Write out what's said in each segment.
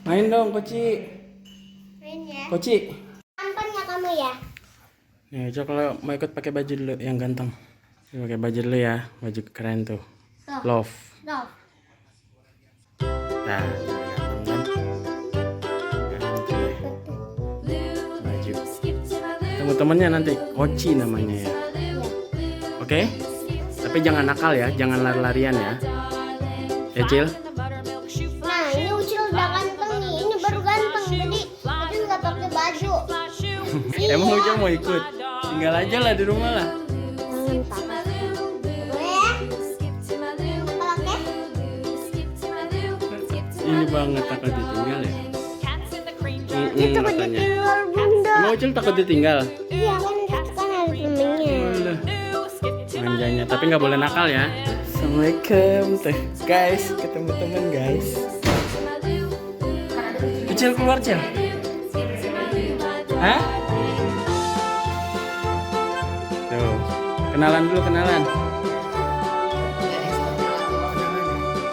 Main dong, Koci. Main ya. Koci. Tampan nggak kamu ya? Nih, coba kalau mau ikut pakai baju dulu yang ganteng. Pakai baju dulu ya, baju keren tuh. Tuh. Love. Love. Nah, ganteng kan? Ganteng ya. Baju. Teman-temannya nanti Koci namanya ya. Oke? Tapi jangan nakal ya, jangan lari-larian ya. Ya, Cil? Nah, ini Ucil udah ganteng nih. Ini baru ganteng. Jadi nggak pakai baju. Emang Ucil mau ikut? Tinggal aja lah di rumah lah. Jangan pakai. Boleh ya? Oke? Ini banget takut ditinggal ya. Itu kan Makanya. ditinggal bunda. Emang Ucil takut ditinggal? Iya kan, itu kan ada temennya. Alah. Manjanya, tapi nggak boleh nakal ya. Assalamualaikum teh guys, ketemu teman guys. Ucil keluar Cil. Hah? Tuh, kenalan dulu kenalan.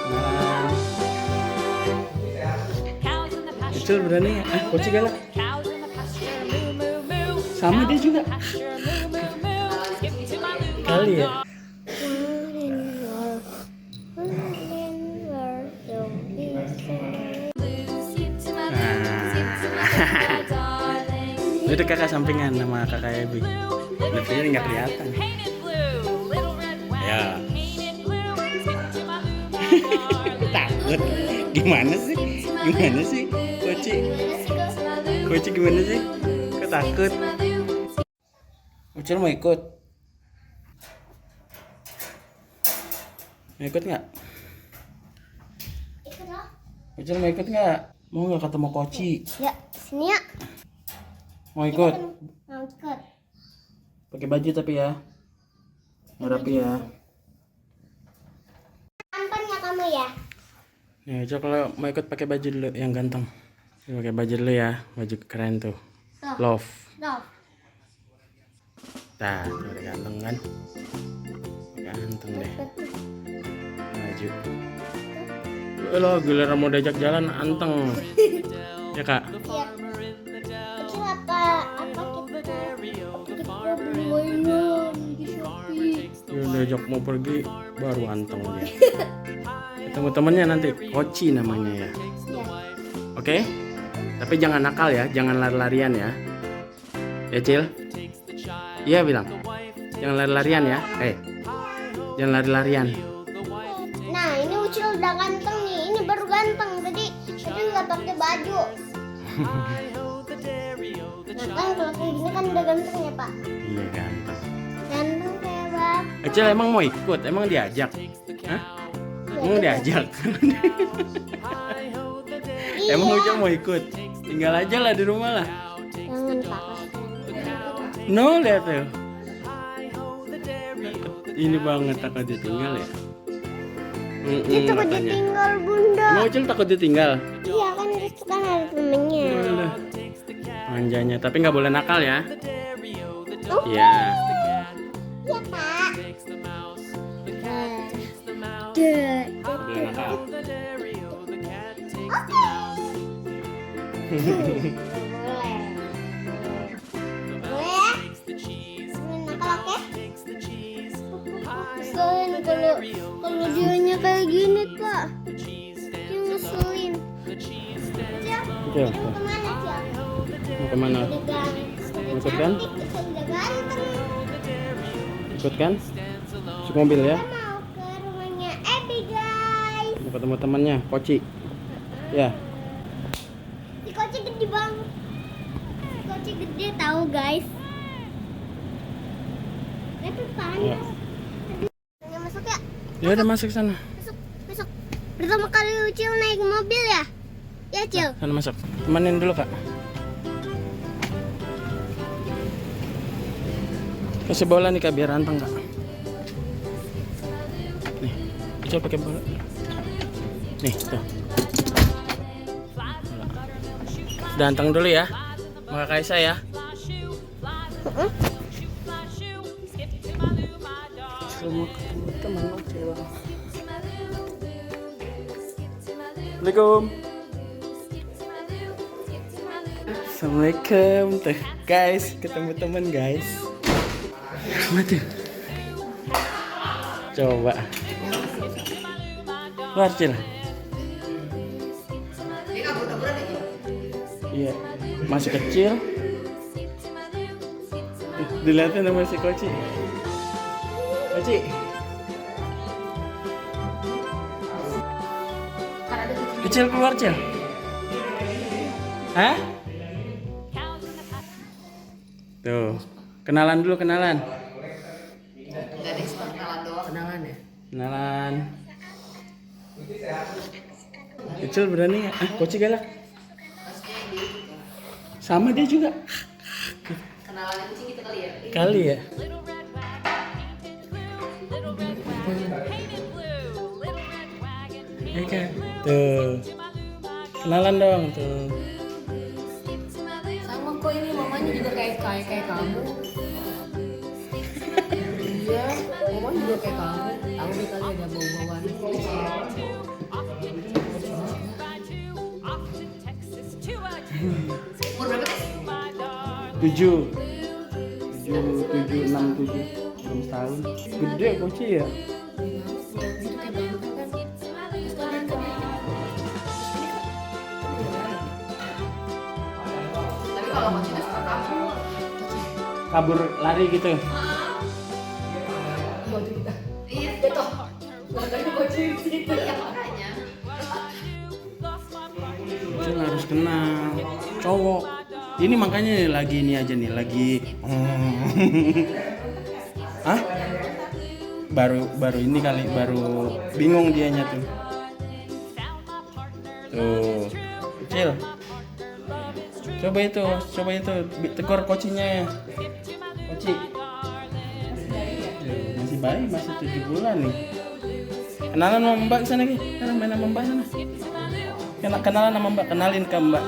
Kenalan. Ucil berani ya? Koci galak. Sama dia juga. Kali ya. Itu kakak sampingan sama kakak Ebi. Tapi nggak kelihatan. Ya. Takut. Gimana sih? Gimana sih? Koci. Koci gimana sih? Kok takut? Ucil mau ikut? Mau ikut nggak? Ikut loh. Ucil mau ikut nggak? Mau nggak ketemu Koci? Ya, sini ya. Mau ikut? Mau ikut. Pakai baju tapi ya. Yang rapi ya. Tampan nggak kamu ya? Nih, coba kalau mau ikut pakai baju dulu yang ganteng. Pakai baju dulu ya, baju keren tuh. Tuh. Love. Love. Nah, tuh udah ganteng kan? Ganteng deh. Baju. Lo giliran mau diajak jalan anteng. Ya kak? Iya. Itu apa kita beli mainan di Shopee. Ya diajak mau pergi baru anteng dia. Ketemu temennya nanti Koci namanya ya. Iya. Oke? Tapi jangan nakal ya, jangan lari-larian ya. Ya Cil? Iya bilang. Jangan lari-larian ya. Jangan lari-larian. Nah, ini Ucil udah ganteng nih. Ini baru ganteng. Jadi nggak pakai baju. Nah, kan kalau kayak gini kan udah ganteng ya, Pak. Iya ganteng. Ganteng kayak Bab. Cil emang mau ikut? Emang diajak? Hah? Emang diajak? Iya. Emang Ucil mau ikut? Tinggal aja lah di rumah lah. Jangan pakai. No, lihat tuh. Ini banget takut ditinggal ya. Itu kan Makanya. ditinggal bunda. Emang Ucil takut ditinggal? Iya kan, itu kan ada temennya. Alah. Manjanya, tapi nggak boleh nakal ya. Oh, Iya. iya Pak. Nggak boleh nakal. Boleh. Boleh ya? Nakal oke? Ngeselin kalau dianya kayak gini Pak. Dia ngeselin. Cil, Mau kemana Cia? mau kemana? Udah ganteng. Ikut kan? Udah ganteng. Ikut kan? Masuk mobil ya. Kita mau ke rumahnya Ebi guys. Mau ketemu temannya, Koci. Ya. Si Koci gede banget. Si Koci gede tahu guys. Tapi Ya. panas. Ayo masuk ya. Ya udah masuk sana. Masuk. Masuk. Pertama kali Ucil naik mobil ya? Ya Cil. Sana masuk. Temenin dulu kak. Kasih bola nih kak biar anteng kak. Nih, Ucil pakai bola. Nih tuh. Udah anteng dulu ya. Maka Kaisa ya. Semua ketemu teman Ucil. Assalamualaikum. Assalamualaikum tuh guys, ketemu teman guys. Apa tuh? Coba. Keluar Cil. Iya, masih kecil. Dilihatin sama si Koci. Koci. Kecil keluar Cil. Hah? Tuh, kenalan dulu kenalan. Gak ada yang kenalan doang. Kenalan ya? Kenalan. Kecil berani nggak? Ah, Koci galak. Sama dia juga. Kenalan kucing gitu kali ya? Kali ya. Eka. Tuh. Kenalan dong tuh. Sama kok ini mamanya juga kayak kamu. Iya, mamanya juga kayak kamu. Tahu deh kali ada bau-bauan. Umur berapa sih? 7, 6 tahun. Gede Koci ya. Itu kayak banteng kan? Tapi kalau kucing suka kamu. Kabur lari gitu. Iya, jatuh. Makanya kucing gitu. Iya, makanya. Kecil harus kenal cowok. Ini makanya nih, lagi ini aja nih, lagi Hah? Baru ini kali, baru bingung dianya tuh. Tuh, Kecil. Coba itu, tegur Kocinya ya. Koci. Masih bayi, masih 7 bulan nih. Kenalan sama Mbak sana Ki. Sana main sama Mbak sana. Kenalan sama Mbak, kenalin ke Mbak.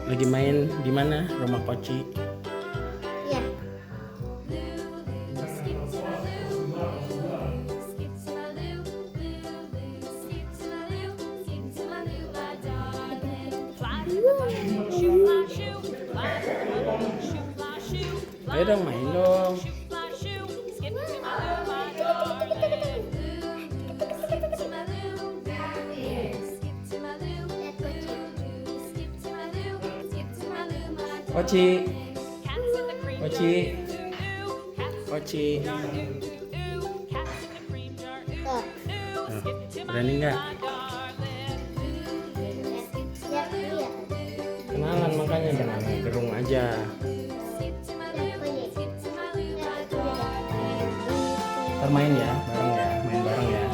Lagi main di mana? Rumah Koci. Ya. Ayo dong main dong. Koci. Berani nggak? Ya, iya. Kenalan makanya jangan gerung aja. Ntar main ya, main bareng ya.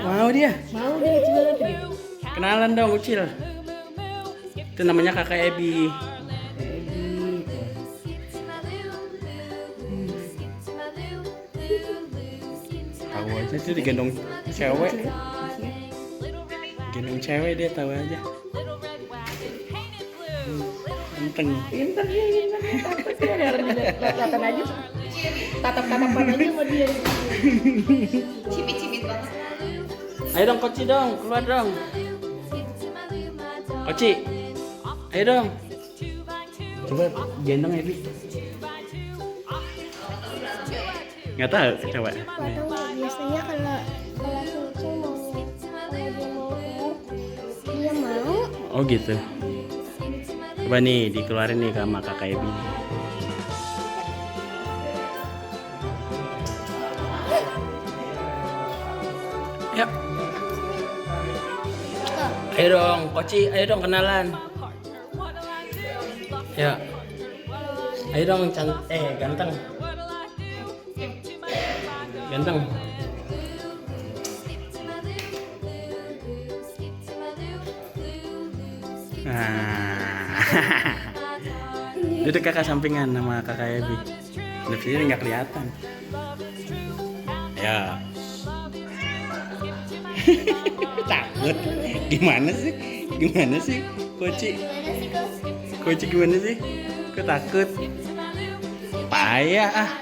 Mau dia? Mau deh coba lagi. Kenalan dong Ucil. Itu namanya kakak Ebi. Tahu aja tuh digendong cewek. Gendong cewek dia tahu aja. Ganteng. Pintar dia, takut dia kelihatan aja. Tatap-tatapan aja sama dia. Cimit-cimit banget. Ayo dong Koci dong, keluar dong. Koci, ayo dong. Coba gendong Ebi. Nggak tahu, coba. Potong biasanya kalau kucing mau kalau dia mau keluar, dia mau. Oh gitu. Coba nih dikeluarin nih sama kakak Ebi. Yuk. Ayo dong, Koci, ayo dong kenalan. Ya. Ayo dong ganteng. Ganteng. Nah. Duduk kakak sampingan sama kakak Ebi. Dari sini nggak kelihatan. Ya. Takut. Gimana sih? Koci? Gimana sih kau? Koci gimana sih? Kok takut? payah ah.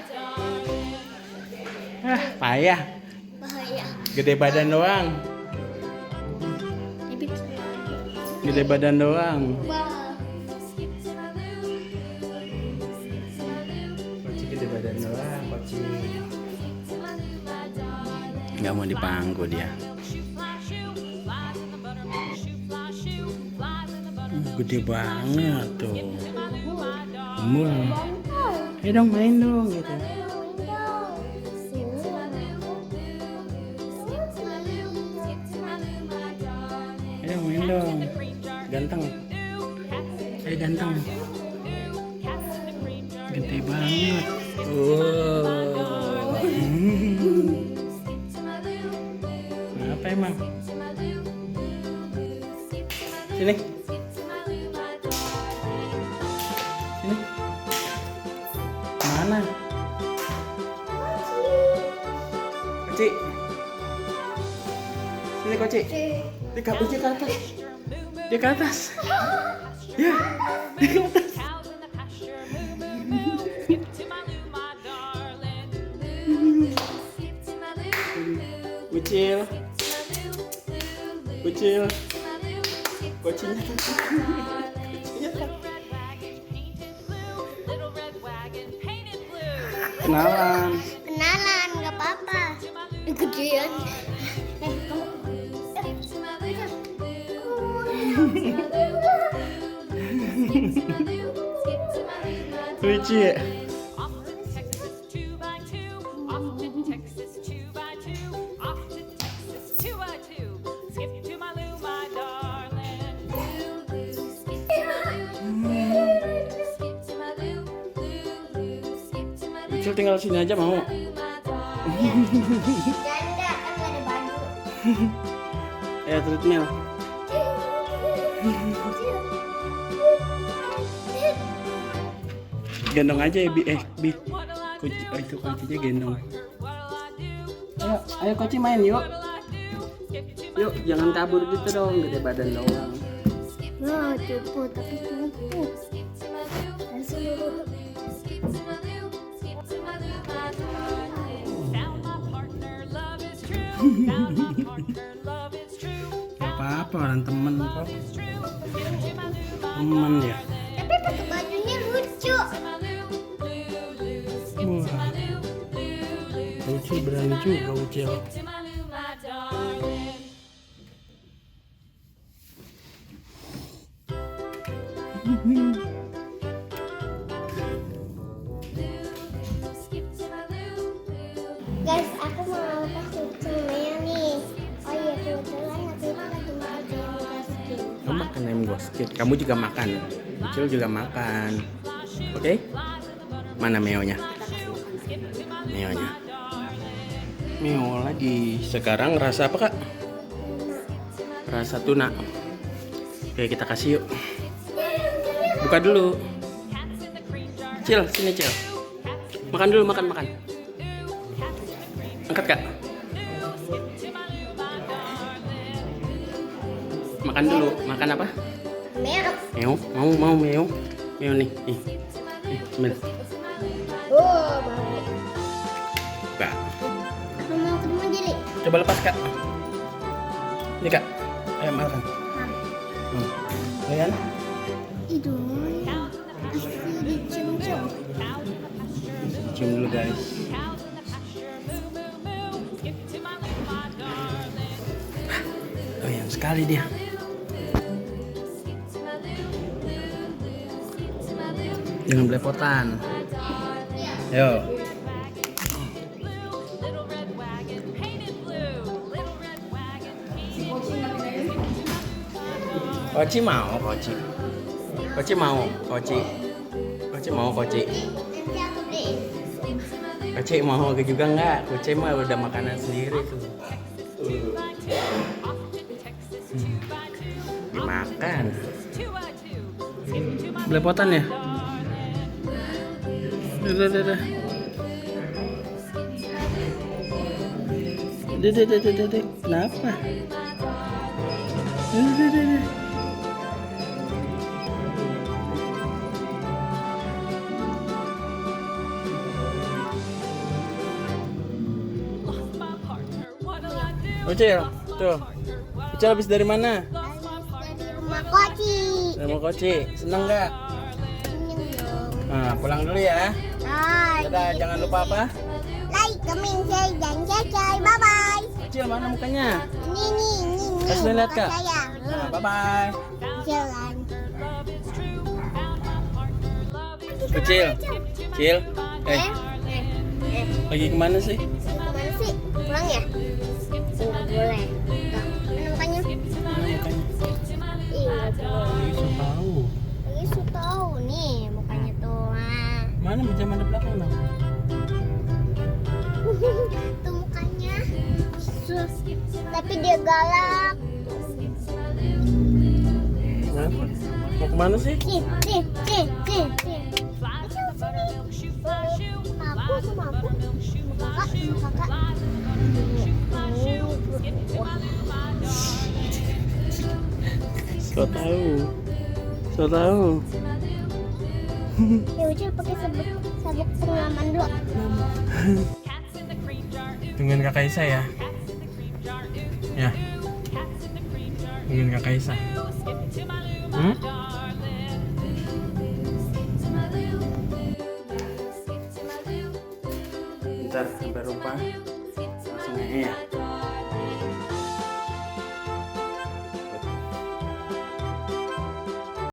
Payah. Bahaya. Gede badan doang. Gede badan doang. Wah. Koci gede badan doang, Koci. Nggak mau dipangku dia. Gede banget tuh. Wah. Ayo dong main dong gitu. Ayo main dong. Ganteng. Ayo ganteng. Gede banget. Wow. Apa emang? Sini. Sini. Mana? Koci. Sini Koci. Dia ke atas. Dia ke atas. Ya. Dia ke atas. Kucil. Kucil. Kucingnya. Kenalan. Kenalan, nggak apa-apa. Gedean. Lucu ya? Lucu tinggal sini aja mau. Janda kan nggak ada baju. Ya treadmill. Gendong aja ya Bi. Itu kuncinya gendong. Ayo Koci main yuk. Yuk jangan kabur gitu dong, gede badan doang. Wah, cupu tapi cupu. Gak apa-apa orang temen kok. Temen ya. Tapi pakai bajunya lucu. Wah. Lucu berani juga Ucil. Guys, aku mau kasih cemil nih. Oh iya, kebetulan aku itu lagi makan ayam gaskin. Kamu makan ayam gosket, kamu juga makan. Ucil juga makan. Oke? Mana meonya? Meonya. Meo lagi. Sekarang rasa apa kak? Rasa tuna. Oke kita kasih yuk. Buka dulu. Cil, sini Cil. Makan dulu, makan. Angkat kak. Makan dulu. Makan apa? Meo. Meo, mau Meo. Meo nih. Ambil. Oh, baik. Kak. Aku mau ketemu Jeli. Coba lepas kak. Ini kak. Ayo makan. Lihat. Idoi. Asli dicium-cium. Cium dulu guys. Doyan sekali dia. Dengan belepotan. Yo. Koci mau, Koci. Koci mau, Koci. Koci mau, Koci. Nanti aku beliin. Koci mau juga enggak? Koci mah udah makanan sendiri tuh. Dimakan. Belepotan ya? Udah. Udah. Kenapa? Udah. Ucil, tuh. Ucil habis dari mana? Habis dari rumah Koci. Dari rumah Koci. Seneng nggak? Senyum dong. Nah, pulang dulu ya. Hai. Dadah, jangan lupa apa? Like, comment, share, dan subscribe. Bye bye. Ucil, mana mukanya? Ini. Kasih lihat, Kak. Saya. Nah, bye-bye. Jalan. Ucil. Ucil. Lagi kemana sih? Kemana sih? Pulang ya? Nggak boleh. Mana mukanya? Mana mukanya? Ih, nggak boleh. Lagi so tahu. Lagi su tahu nih mukanya tuh. Ah. Mana mana belakang dong? Tuh mukanya. Tapi dia galak. Mana? Mau kemana sih? Nih. Aku sama aku. Sama kakak. So tahu. So tahu. Ya udah pakai sabuk pengaman dulu. Tungguin Kak Kaisa ya. Ya. Tungguin Kak Kaisa. Bentar, sampai lupa. Langsung ya.